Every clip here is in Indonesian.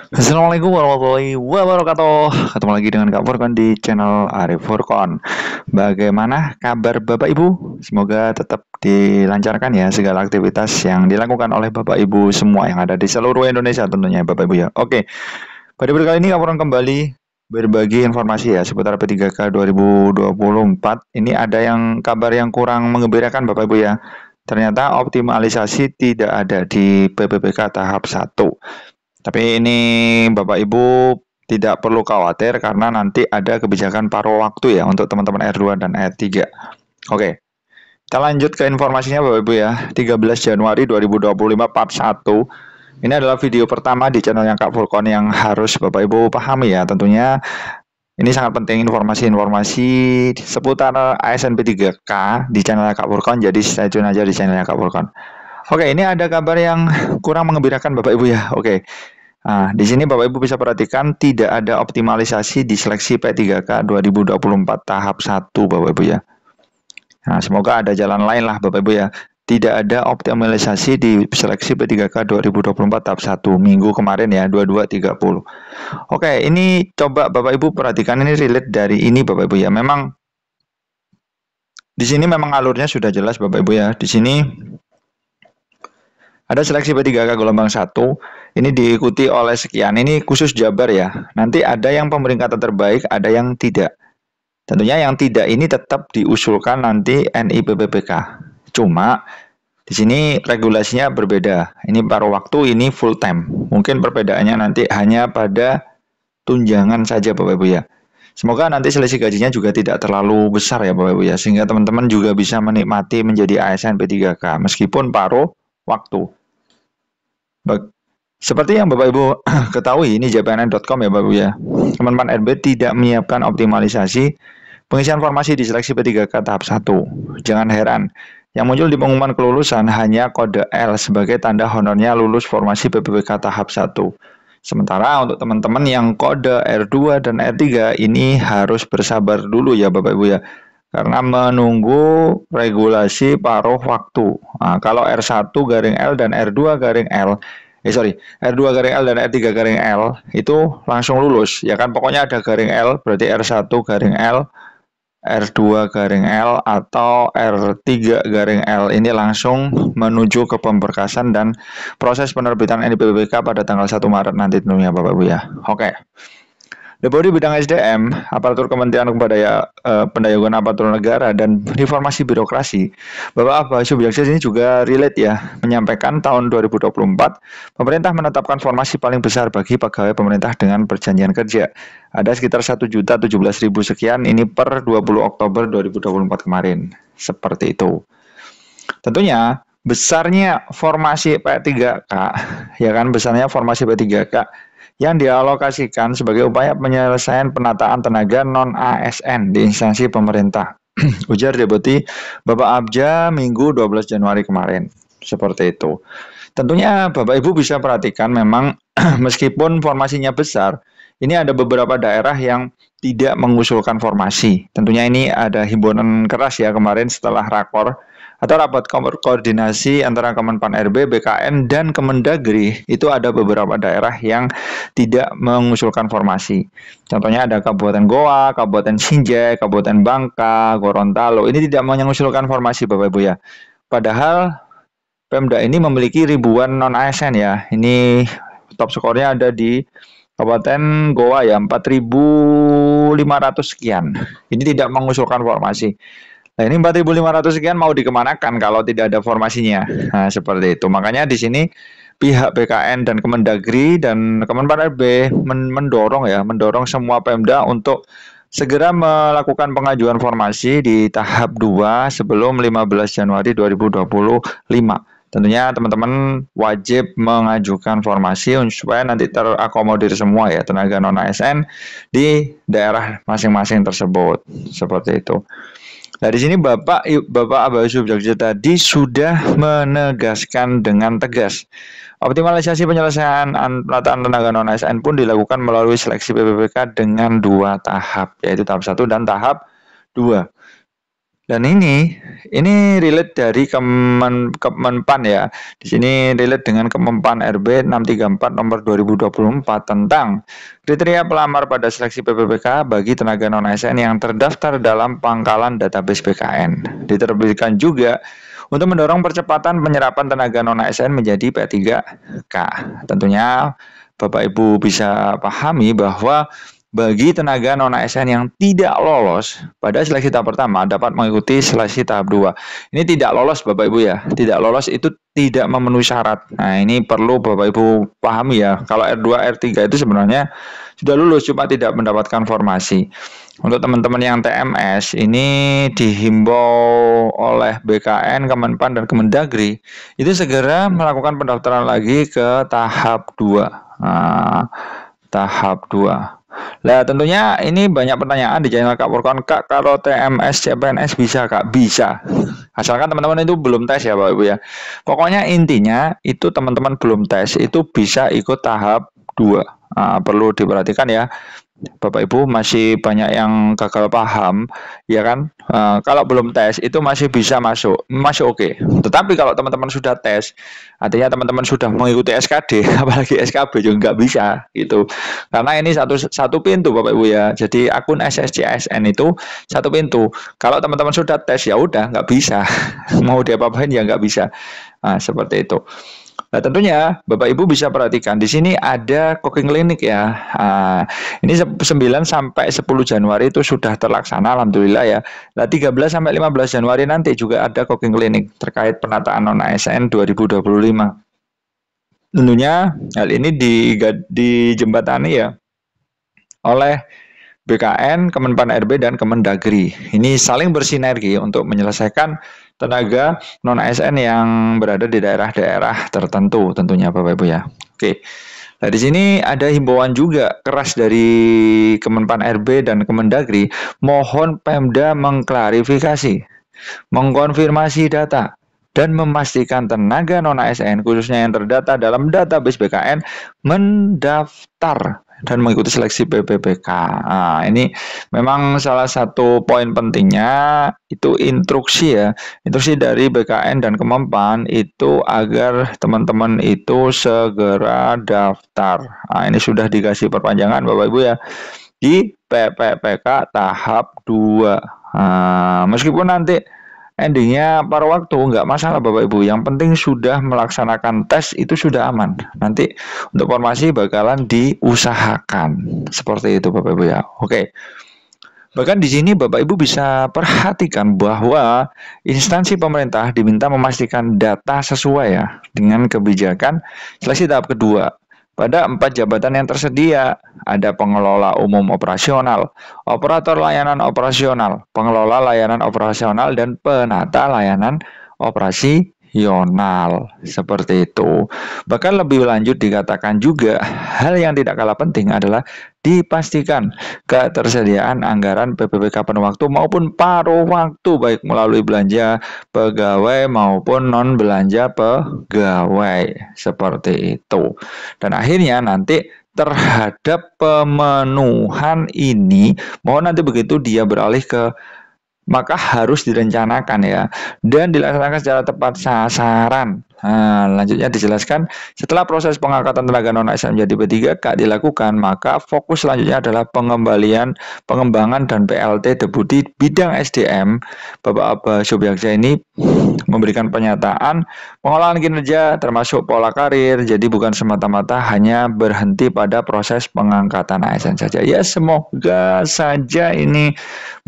Assalamualaikum warahmatullahi wabarakatuh. Ketemu lagi dengan Kak Furkon di channel Arif Furkon. Bagaimana kabar Bapak Ibu? Semoga tetap dilancarkan ya segala aktivitas yang dilakukan oleh Bapak Ibu semua yang ada di seluruh Indonesia tentunya Bapak Ibu ya. Oke, pada video kali ini Kak Furkon kembali berbagi informasi ya seputar P3K 2024. Ini ada yang kabar yang kurang menggembirakan Bapak Ibu ya. Ternyata optimalisasi tidak ada di PPPK tahap 1. Tapi ini Bapak Ibu tidak perlu khawatir karena nanti ada kebijakan paruh waktu ya untuk teman-teman R2 dan R3. Oke, kita lanjut ke informasinya Bapak Ibu ya. 13 Januari 2025 part 1. Ini adalah video pertama di channel yang Kak Furkon yang harus Bapak Ibu pahami ya. Tentunya ini sangat penting informasi-informasi seputar ASN P3K di channel Kak Furkon. Jadi stay tune aja di channel Kak Furkon. Oke, ini ada kabar yang kurang mengembirakan Bapak Ibu ya. Oke. Nah, di sini Bapak Ibu bisa perhatikan tidak ada optimalisasi di seleksi P3K 2024 tahap 1 Bapak Ibu ya. Nah, semoga ada jalan lain lah Bapak Ibu ya. Tidak ada optimalisasi di seleksi P3K 2024 tahap 1 minggu kemarin ya 22.30. Oke, ini coba Bapak Ibu perhatikan ini relate dari ini Bapak Ibu ya. Memang di sini memang alurnya sudah jelas Bapak Ibu ya. Di sini ada seleksi P3K gelombang 1, ini diikuti oleh sekian, ini khusus Jabar ya. Nanti ada yang pemeringkatan terbaik, ada yang tidak. Tentunya yang tidak ini tetap diusulkan nanti NIPPPK. Cuma di sini regulasinya berbeda. Ini paruh waktu, ini full time. Mungkin perbedaannya nanti hanya pada tunjangan saja Bapak Ibu ya. Semoga nanti selisih gajinya juga tidak terlalu besar ya Bapak Ibu ya. Sehingga teman-teman juga bisa menikmati menjadi ASN P3K meskipun paruh waktu. Seperti yang Bapak Ibu ketahui, ini jpnn.com ya Bapak Ibu ya. Kemenpan RB tidak menyiapkan optimalisasi pengisian formasi di seleksi P3K tahap 1. Jangan heran, yang muncul di pengumuman kelulusan hanya kode L sebagai tanda honornya lulus formasi PPPK tahap 1. Sementara untuk teman-teman yang kode R2 dan R3 ini harus bersabar dulu ya Bapak Ibu ya. Karena menunggu regulasi paruh waktu. Nah, kalau R1 garing L dan R2 garing L, R2 garing L dan R3 garing L itu langsung lulus. Ya kan, pokoknya ada garing L, berarti R1 garing L, R2 garing L, atau R3 garing L. Ini langsung menuju ke pemberkasan dan proses penerbitan NIPPPK pada tanggal 1 Maret nanti tentunya Bapak Ibu ya. Oke. Deputi Bidang SDM, Aparatur Kementerian Pendayaan Aparatur Negara dan Reformasi Birokrasi, Bapak Abbas Subiaksa ini juga relate ya, menyampaikan tahun 2024, pemerintah menetapkan formasi paling besar bagi pegawai pemerintah dengan perjanjian kerja. Ada sekitar 1.017.000 sekian, ini per 20 Oktober 2024 kemarin. Seperti itu. Tentunya, besarnya formasi P3K, ya kan, besarnya formasi P3K, yang dialokasikan sebagai upaya penyelesaian penataan tenaga non-ASN di instansi pemerintah. Ujar Deputi Bapak Abja Minggu 12 Januari kemarin. Seperti itu. Tentunya Bapak Ibu bisa perhatikan memang meskipun formasinya besar, ini ada beberapa daerah yang tidak mengusulkan formasi. Tentunya ini ada himbauan keras ya kemarin setelah rakor atau rapat koordinasi antara Kemenpan RB, BKN, dan Kemendagri. Itu ada beberapa daerah yang tidak mengusulkan formasi. Contohnya ada Kabupaten Goa, Kabupaten Sinjai, Kabupaten Bangka, Gorontalo. Ini tidak mengusulkan formasi Bapak Ibu ya. Padahal Pemda ini memiliki ribuan non-ASN ya. Ini top skornya ada di Kabupaten Goa ya, 4.500 sekian. Ini tidak mengusulkan formasi. Nah, ini 4.500 sekian mau dikemanakan kalau tidak ada formasinya. Nah, seperti itu. Makanya di sini pihak BKN dan Kemendagri dan Kemenpan RB mendorong semua Pemda untuk segera melakukan pengajuan formasi di tahap 2 sebelum 15 Januari 2025. Tentunya teman-teman wajib mengajukan formasi supaya nanti terakomodir semua ya tenaga non-ASN di daerah masing-masing tersebut. Seperti itu. Nah, di sini Bapak Abbas Subiaksa tadi sudah menegaskan dengan tegas. Optimalisasi penyelesaian penataan tenaga non-ASN pun dilakukan melalui seleksi PPPK dengan 2 tahap, yaitu tahap 1 dan tahap 2. Dan ini relate dari Kemenpan ya. Di sini relate dengan Kemenpan RB 634 nomor 2024 tentang kriteria pelamar pada seleksi PPPK bagi tenaga non-ASN yang terdaftar dalam pangkalan database BKN. Diterbitkan juga untuk mendorong percepatan penyerapan tenaga non-ASN menjadi P3K. Tentunya Bapak Ibu bisa pahami bahwa bagi tenaga non-ASN yang tidak lolos pada seleksi tahap pertama dapat mengikuti seleksi tahap 2. Ini tidak lolos Bapak Ibu ya. Tidak lolos itu tidak memenuhi syarat. Nah, ini perlu Bapak Ibu pahami ya. Kalau R2, R3 itu sebenarnya sudah lulus cuma tidak mendapatkan formasi. Untuk teman-teman yang TMS ini dihimbau oleh BKN, Kemenpan dan Kemendagri itu segera melakukan pendaftaran lagi ke tahap 2. Nah, tahap 2. Nah, tentunya ini banyak pertanyaan di channel Kak Furqan. Kak, kalau TMS CPNS bisa Kak? Bisa. Asalkan teman-teman itu belum tes ya Bapak Ibu ya. Pokoknya intinya itu teman-teman belum tes itu bisa ikut tahap 2. Perlu diperhatikan ya. Bapak Ibu masih banyak yang gagal paham, ya kan? Kalau belum tes itu masih bisa masuk oke. Tetapi kalau teman-teman sudah tes, artinya teman-teman sudah mengikuti SKD, apalagi SKB juga nggak bisa gitu. Karena ini satu pintu Bapak Ibu ya. Jadi akun SSCSN itu satu pintu. Kalau teman-teman sudah tes ya udah nggak bisa, mau diapa-apain ya nggak bisa. Nah, seperti itu. Nah, tentunya Bapak Ibu bisa perhatikan di sini ada cooking clinic ya. Ini 9 sampai 10 Januari itu sudah terlaksana alhamdulillah ya. Nah, 13 sampai 15 Januari nanti juga ada cooking clinic terkait penataan non-ASN 2025. Tentunya hal ini dijembatani ya oleh BKN, Kemenpan RB dan Kemendagri. Ini saling bersinergi untuk menyelesaikan tenaga non-ASN yang berada di daerah-daerah tertentu tentunya Bapak Ibu ya. Oke. Nah, di sini ada himbauan juga keras dari Kemenpan RB dan Kemendagri, mohon Pemda mengklarifikasi, mengkonfirmasi data dan memastikan tenaga non-ASN khususnya yang terdata dalam database BKN mendaftar dan mengikuti seleksi PPPK. Nah, ini memang salah satu poin pentingnya itu instruksi ya. Instruksi dari BKN dan Kemenpan itu agar teman-teman itu segera daftar. Nah, ini sudah dikasih perpanjangan Bapak Ibu ya di PPPK tahap 2. Nah, meskipun nanti endingnya paruh waktu nggak masalah Bapak Ibu. Yang penting sudah melaksanakan tes itu sudah aman. Nanti untuk formasi bakalan diusahakan seperti itu Bapak Ibu ya. Oke. Bahkan di sini Bapak Ibu bisa perhatikan bahwa instansi pemerintah diminta memastikan data sesuai ya dengan kebijakan seleksi tahap kedua. Pada 4 jabatan yang tersedia, ada pengelola umum operasional, operator layanan operasional, pengelola layanan operasional, dan penata layanan operasional. Seperti itu. Bahkan lebih lanjut dikatakan juga, hal yang tidak kalah penting adalah dipastikan ketersediaan anggaran PPPK penuh waktu maupun paruh waktu baik melalui belanja pegawai maupun non belanja pegawai seperti itu. Dan akhirnya nanti terhadap pemenuhan ini mohon nanti begitu dia beralih ke maka harus direncanakan ya dan dilaksanakan secara tepat sasaran. Nah, lanjutnya dijelaskan setelah proses pengangkatan tenaga non-ASN menjadi P3K dilakukan, maka fokus selanjutnya adalah pengembangan dan PLT Deputi Bidang SDM Bapak Abah Subiaksa ini memberikan pernyataan pengolahan kinerja termasuk pola karir, jadi bukan semata-mata hanya berhenti pada proses pengangkatan ASN saja. Ya, semoga saja ini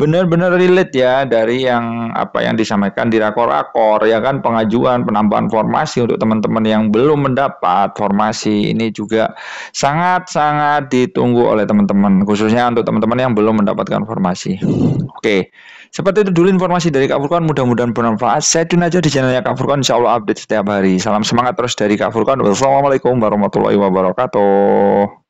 benar-benar relate ya dari yang disampaikan di rakor-rakor ya kan, pengajuan penambahan formasi untuk teman-teman yang belum mendapat formasi ini juga sangat-sangat ditunggu oleh teman-teman, khususnya untuk teman-teman yang belum mendapatkan formasi. Oke, seperti itu dulu informasi dari Kak Furqan, mudah-mudahan bermanfaat. Saya tune aja di channelnya Kak Furqan, insya Allah update setiap hari. Salam semangat terus dari Kak Furqan. Wassalamualaikum warahmatullahi wabarakatuh.